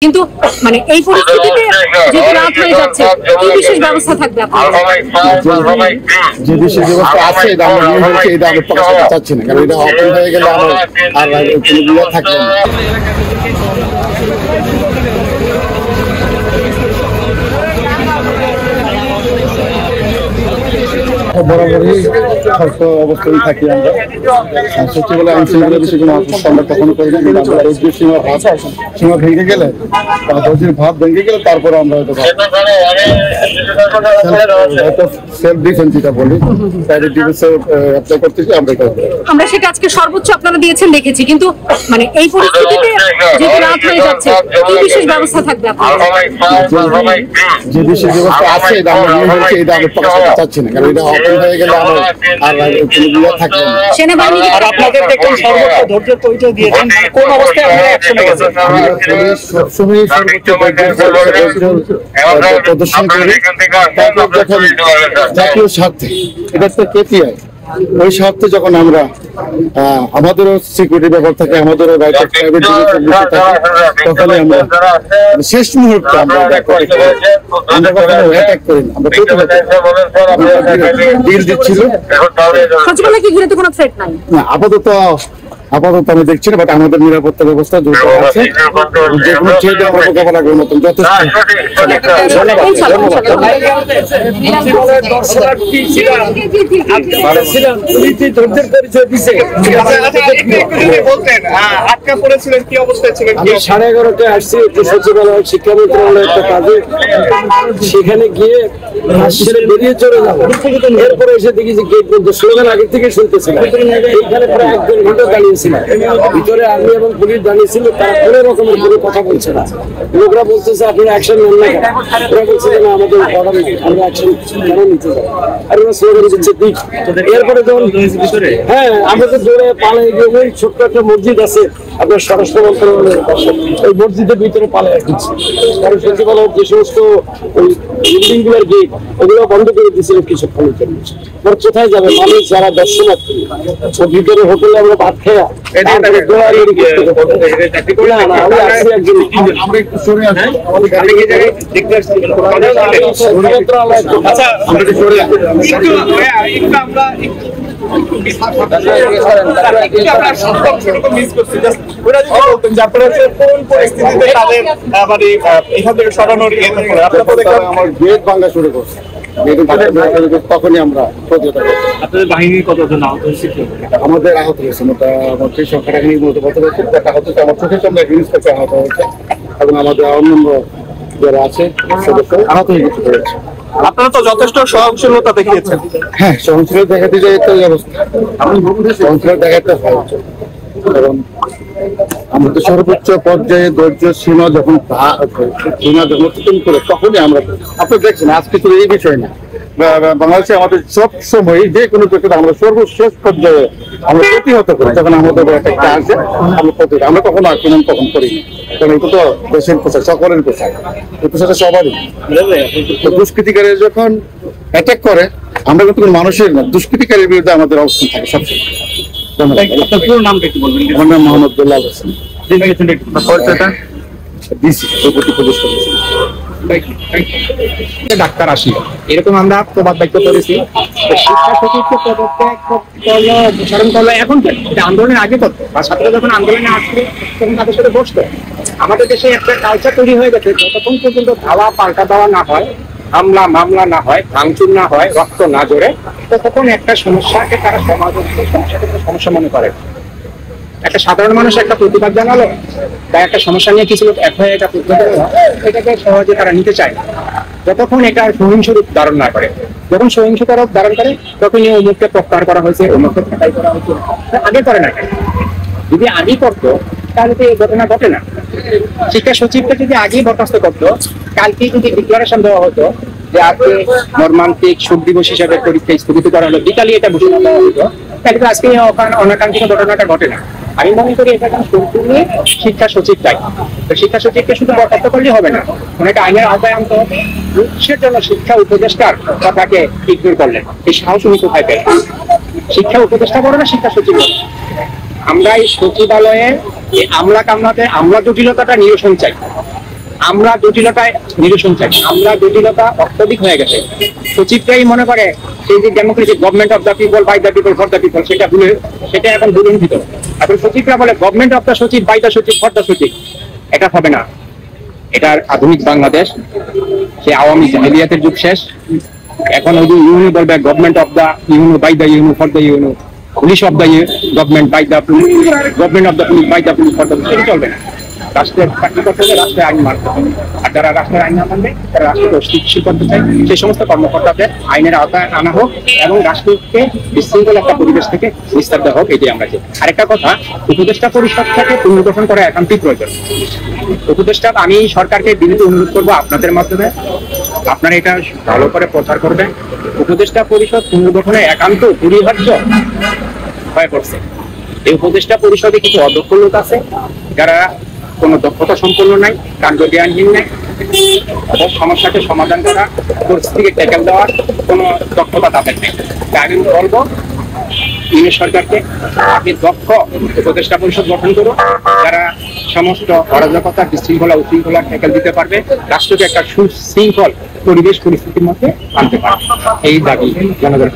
কিন্তু মানে এই পরিস্থিতিতে যেহেতু রাত হয়ে যাচ্ছে, কি বিশেষ ব্যবস্থা থাকবে আপনাদের? যে বিশেষ ব্যবস্থা আছে এটা আমরা নিয়ে হয়েছে, এটা আমরা প্রকাশ করতে চাচ্ছি না, কারণ এটা অপরাধ হয়ে গেলে আর কোনো বিবাদ থাকবে না। বরাবরই সর্ত অবস্থায় থাকি আমরা। সচিবালয় আইন শৃঙ্খলা বিষয়ে কোনো আমরা কখনো করি না, কিন্তু আমরা সীমা ভেঙে গেলে বা দর্জির ভাব ভেঙে গেলে তারপরে আমরা হয়তো সেলফ ডিফেন্স যেটা বলি অ্যাপ্লাই করতেছি আমরা। আমরা সেটা আজকে সর্বোচ্চ আপনারা দিয়েছেন দেখেছি, কিন্তু মানে এই পরিস্থিতিতে যেহেতু রাত হয়ে যাচ্ছে, কি বিশেষ ব্যবস্থা থাকবে আপনাদের? যে বিশেষ ব্যবস্থা আছে এটা আমরা নিয়ে হয়েছে, এটা আমরা প্রকাশ করতে চাচ্ছি না, কারণ এটা অপরাধ হয়ে গেলে আর কোনো বিবাদ থাকবে না। সেনাবাহিনী আর আপনাদের দেখুন সর্বোচ্চ ধৈর্যের পরিচয় দিয়েছেন, কোন অবস্থায় আপনারা অ্যাকশনে গেছেন? সবসময় সর্বোচ্চ প্রদর্শন করি, জাতীয় স্বার্থে এটা তো কেপিআই, ওই স্বার্থে যখন আমরা আমাদেরও সিকিউরিটি ব্যাপার থাকে, আমাদেরও রাইট অফ প্রাইভেট তখনই আমরা শেষ মুহূর্তে আমরা কখনো অ্যাটাক করি না, আমরা ডিল দিচ্ছিল সচিবালয় কি ঘিরে তো কোনো থ্রেট নাই না। আপাতত আমি দেখছি না, বাট আমাদের নিরাপত্তা ব্যবস্থা দ্রুত আছে, যে কোনো থ্রেট আমরা মোকাবেলা করার মতন যথেষ্ট। সাড়ে 11টায় আসছি একটু সচিবালয় শিক্ষা মন্ত্রণালয়ের একটা কাজে, সেখানে গিয়ে বেরিয়ে চলে যাবো। এরপরে এসে দেখি যে গেট বন্ধ, স্লোগান আগে থেকে শুনতেছিলাম। এইখানে প্রায় 1-1.5 ঘন্টা দাঁড়িয়েছিলাম, ভিতরে আর্মি এবং পুলিশ দাঁড়িয়েছিল, তারা কোনো রকমের কোনো কথা বলছে না। লোকরা বলতেছে আপনারা অ্যাকশন নেন না, ওরা বলছে যে না আমাদের অর্ডার নেই, আমরা অ্যাকশন কেন নিতে যাবো, আর ওরা স্লোগান দিচ্ছে দিক। এরপরে যখন হ্যাঁ আমরা তো দৌড়ে পালাই গিয়ে ওই ছোট্ট একটা মসজিদ আছে আপনার স্বরাষ্ট্র মন্ত্রণালয়ের পাশে, ওই মসজিদের ভিতরে পালাই দিচ্ছে। কারণ সচিবালয়ের যে সমস্ত ওই বিল্ডিং গুলোর গেট ওগুলো বন্ধ করে দিয়েছিল কিছুক্ষণের জন্য। কোথায় যাবে মানুষ যারা দর্শনার্থী, ভিতরে হোটেলে আমরা ভাত খেয়া আমার গেট ভাঙা শুরু করছে, তখনই আমরা আপনাদের বাহিনীর কতজন আহত হয়েছে? আমাদের আহত হয়েছে মোটামুটি সংখ্যাটা মতো কত হয়েছে দেখা হচ্ছে, আমার চোখের সামনে ইন্সপেক্টর আহত হয়েছে এবং আমাদের অন্যান্য যারা আছে সদস্য আহত হয়ে কিছু হয়েছে। আপনারা তো যথেষ্ট সহনশীলতা দেখিয়েছেন। হ্যাঁ, সহনশীলতা দেখাতে যাই তো এই অবস্থা, সহনশীলতা দেখাতে হয়, কারণ আমরা তো সর্বোচ্চ পর্যায়ে ধৈর্য সীমা যখন অতিক্রম করে তখনই আমরা, আপনি দেখছেন আজকে তো এই বিষয় না, বাংলাদেশে আমাদের সব সময় যে কোনো ক্ষেত্রে আমরা সর্বশেষ পর্যায়ে আমরা প্রতিহত করি, তখন আমাদের একটা আছে আমরা কখনো আক্রমণ তখন করি, কারণ এটা তো দেশের পোশাক, সকলের পোশাক, এই পোশাকটা সবারই। দুষ্কৃতিকারী যখন অ্যাটাক করে আমরা কিন্তু মানুষের না, দুষ্কৃতিকারীর বিরুদ্ধে আমাদের অবস্থান থাকে সবসময়। আপনার পুরো নামটা একটু বলবেন? আমার নাম মোহাম্মদ বেলাল হোসেন, ডাক্তার আসি, এরকম আমরা প্রবাদ বাক্য করেছি। শিক্ষা সচিবকে পদত্যাগ করলো এখন, আন্দোলনের আগে করতো বা ছাত্ররা যখন আন্দোলনে আসলো তখন তাদের সাথে বসতো। আমাদের দেশে একটা কালচার তৈরি হয়ে গেছে, যতক্ষণ পর্যন্ত ধাওয়া পাল্টা দেওয়া না হয়, হামলা মামলা না হয়, ভাঙচুর না হয়, রক্ত না জোরে, তখন একটা সমস্যাকে তারা সমাজের সমস্যা মনে করে। একটা সাধারণ মানুষ একটা প্রতিবাদ জানালো বা একটা সমস্যা নিয়ে কিছু লোক এক হয়ে এটা এটাকে সহজে তারা নিতে চায়, যতক্ষণ এটা সহিংস রূপ ধারণ না করে। যখন সহিংসতা রূপ ধারণ করে তখনই অমুককে প্রত্যাহার করা হয়েছে, অমুককে ফাঁটাই করা হয়েছে, আগে করে না। যদি আগে করতো তাহলে তো এই ঘটনা ঘটে না। শিক্ষা সচিবকে যদি আগেই বরখাস্ত করতো, কালকে যদি ডিক্লারেশন দেওয়া হতো যে আজকে মর্মান্তিক শোক দিবস হিসাবে পরীক্ষা স্থগিত করা হলো, বিকালে এটা ঘোষণা দেওয়া হতো, তাহলে তো আজকে অনাকাঙ্ক্ষিত ঘটনাটা ঘটে না। আমি মনে করি এটা সম্পূর্ণ শিক্ষা সচিব দায়ী। শিক্ষা সচিবকে শুধু বরখাস্ত করলে হবে না, অনেক আইনের আওতায় আনতে হবে। সের জন্য শিক্ষা উপদেষ্টার কথাকে ইগনোর করলেন, এই সাহস উনি কোথায় পেলেন? শিক্ষা উপদেষ্টা বড় না শিক্ষা সচিব? আমরা এই সচিবালয়ে আমলা কামলাতে আমলা জটিলতাটা নিরসন চাই। আমরা জটিলতায় নিরসন চাই, আমরা জটিলতা অত্যধিক হয়ে গেছে। সচিবটাই মনে করে সেই যে democracy, government of the people, by the people, for the people, সেটা এখন দুর্নীত। এখন সচিবরা বলে government of the sachib, by the sachib, for the sachib. এটা হবে না। এটার আধুনিক বাংলাদেশ, সে আওয়ামী জাহিলিয়াতের যুগ শেষ। এখন ওই যে ইউনো বলবে government of the UNO, by the UNO, for the UNO, police of the government, by the police, government of the police, by the police, for the police, চলবে না। রাষ্ট্রের চাকরি করতে হলে রাষ্ট্রের আইন মানতে হবে, আর যারা রাষ্ট্রের আইন না মানবে তারা রাষ্ট্রকে অস্থিতিশীল করতে চায়। সেই সমস্ত কর্মকর্তাদের আইনের আওতায় আনা হোক এবং রাষ্ট্রকে বিশৃঙ্খল একটা পরিবেশ থেকে নিস্তার দেওয়া হোক, এটাই আমরা চাই। আরেকটা কথা, উপদেষ্টা পরিষদ থেকে পুনর্গঠন করা একান্তই প্রয়োজন। উপদেষ্টা, আমি সরকারকে বিনীত অনুরোধ করবো আপনাদের মাধ্যমে, আপনারা এটা ভালো করে প্রচার করবেন। উপদেষ্টা পরিষদ পুনর্গঠনে একান্ত অপরিহার্য হয়ে পড়ছে। এই উপদেষ্টা পরিষদে কিছু অদক্ষ লোক আছে যারা কোনো দক্ষতা সম্পন্ন নাই, কাণ্ড জ্ঞানহীন নাই, এবং সমস্যাকে সমাধান করা, পরিস্থিতিকে ট্যাকেল দেওয়ার কোনো দক্ষতা তাদের নেই। তাই আমি বলবো ইউনিট সরকারকে, আপনি দক্ষ উপদেষ্টা পরিষদ গঠন করুন যারা সমস্ত অরাজকতা, বিশৃঙ্খলা, উশৃঙ্খলা ট্যাকেল দিতে পারবে, রাষ্ট্রকে একটা সুশৃঙ্খল পরিবেশ পরিস্থিতির মধ্যে আনতে পারবে। এই দাবি জনগণের।